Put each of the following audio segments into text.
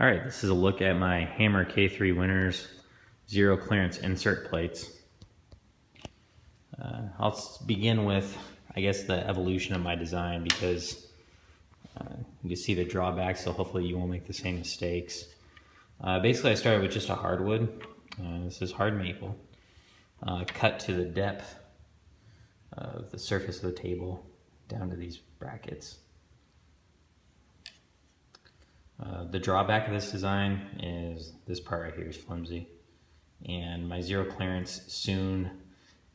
All right, this is a look at my Hammer K3 Winners zero clearance insert plates. I'll begin with, I guess, the evolution of my design because you can see the drawbacks, so hopefully you won't make the same mistakes. Basically, I started with just a hardwood. This is hard maple, cut to the depth of the surface of the table down to these brackets. The drawback of this design is this part right here is flimsy, and my zero clearance soon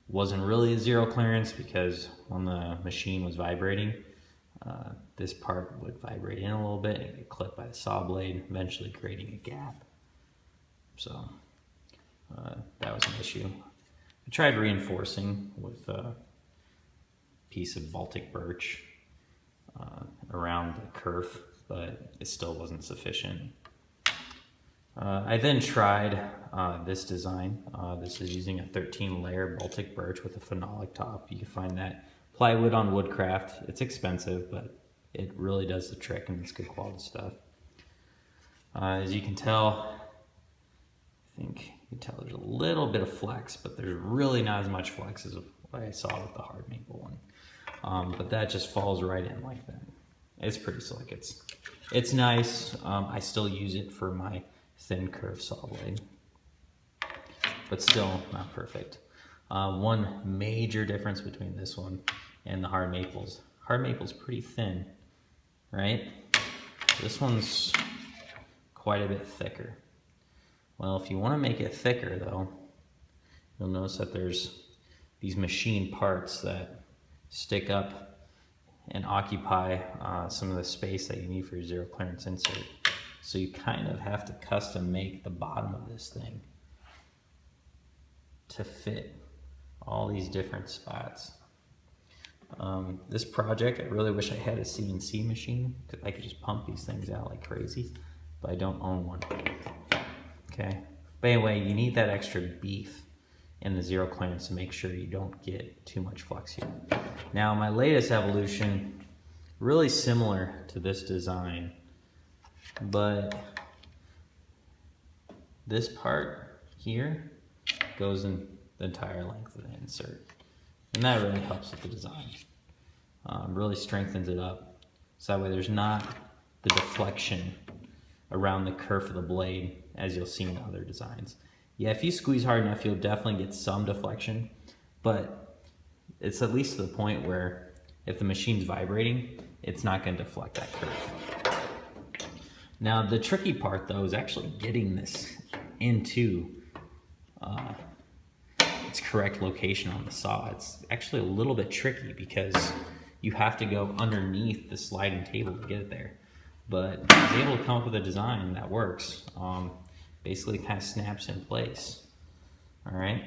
wasn't really a zero clearance because when the machine was vibrating, this part would vibrate in a little bit and get clipped by the saw blade, eventually creating a gap. So that was an issue. I tried reinforcing with a piece of Baltic birch around the kerf, but it still wasn't sufficient. I then tried this design. This is using a 13-layer Baltic birch with a phenolic top. You can find that plywood on Woodcraft. It's expensive, but it really does the trick and it's good quality stuff. As you can tell, I think you can tell there's a little bit of flex, but there's really not as much flex as what I saw with the hard maple one. But that just falls right in like that. It's pretty slick. It's nice. I still use it for my thin curved saw blade, but still not perfect. One major difference between this one and the hard maples. Hard maple's pretty thin, right? This one's quite a bit thicker. Well, if you want to make it thicker though, you'll notice that there's these machine parts that stick up and occupy some of the space that you need for your zero clearance insert. So you kind of have to custom make the bottom of this thing to fit all these different spots. This project, I really wish I had a CNC machine because I could just pump these things out like crazy, but I don't own one. Okay, but anyway, you need that extra beef in the zero clearance to make sure you don't get too much flex here. Now my latest evolution, really similar to this design, but this part here goes in the entire length of the insert, and that really helps with the design. Really strengthens it up, so that way there's not the deflection around the kerf of the blade as you'll see in other designs. Yeah, if you squeeze hard enough, you'll definitely get some deflection, but it's at least to the point where if the machine's vibrating, it's not going to deflect that kerf. Now, the tricky part though is actually getting this into its correct location on the saw. It's actually a little bit tricky because you have to go underneath the sliding table to get it there. But I was able to come up with a design that works. Basically kind of snaps in place. All right,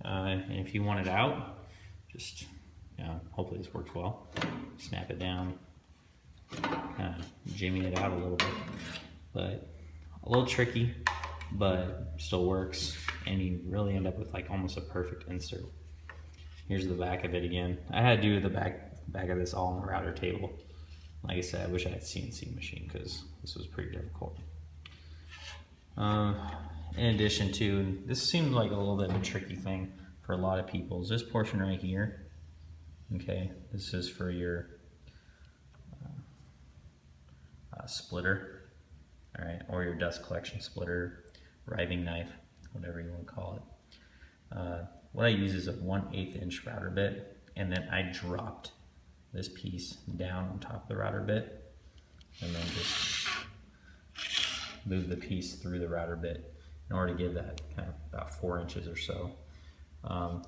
and if you want it out, just hopefully this works well. Snap it down, kind of jimmy it out a little bit, but a little tricky, but still works, and you really end up with like almost a perfect insert. Here's the back of it again. I had to do the back of this all on the router table. Like I said, I wish I had a CNC machine because this was pretty difficult. In addition to, this seemed like a little bit of a tricky thing for a lot of people, is this portion right here. Okay, this is for your splitter, all right, or your dust collection splitter, riving knife, whatever you want to call it. What I use is a 1/8 inch router bit, and then I dropped this piece down on top of the router bit, and then just move the piece through the router bit in order to give that kind of about 4 inches or so.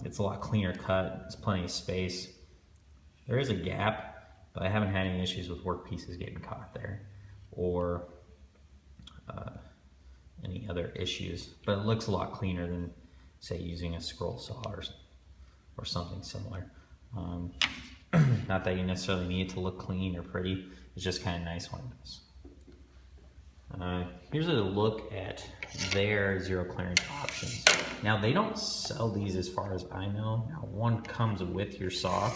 It's a lot cleaner cut, there's plenty of space. There is a gap, but I haven't had any issues with work pieces getting caught there or any other issues, but it looks a lot cleaner than say using a scroll saw or something similar. Not that you necessarily need it to look clean or pretty, it's just kind of nice when it does. Here's a look at their zero clearance options. Now they don't sell these as far as I know. Now one comes with your saw.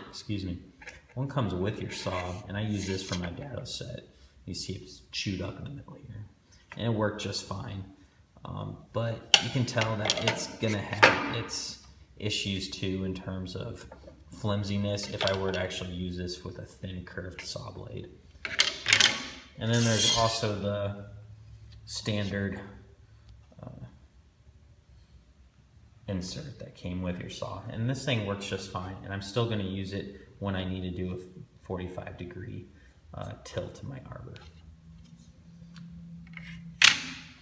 Excuse me. One comes with your saw, and I use this for my dado set. You see it's chewed up in the middle here. And it worked just fine. But you can tell that it's gonna have its issues too in terms of flimsiness if I were to actually use this with a thin curved saw blade. And then there's also the standard insert that came with your saw, and this thing works just fine, and I'm still going to use it when I need to do a 45-degree tilt to my arbor.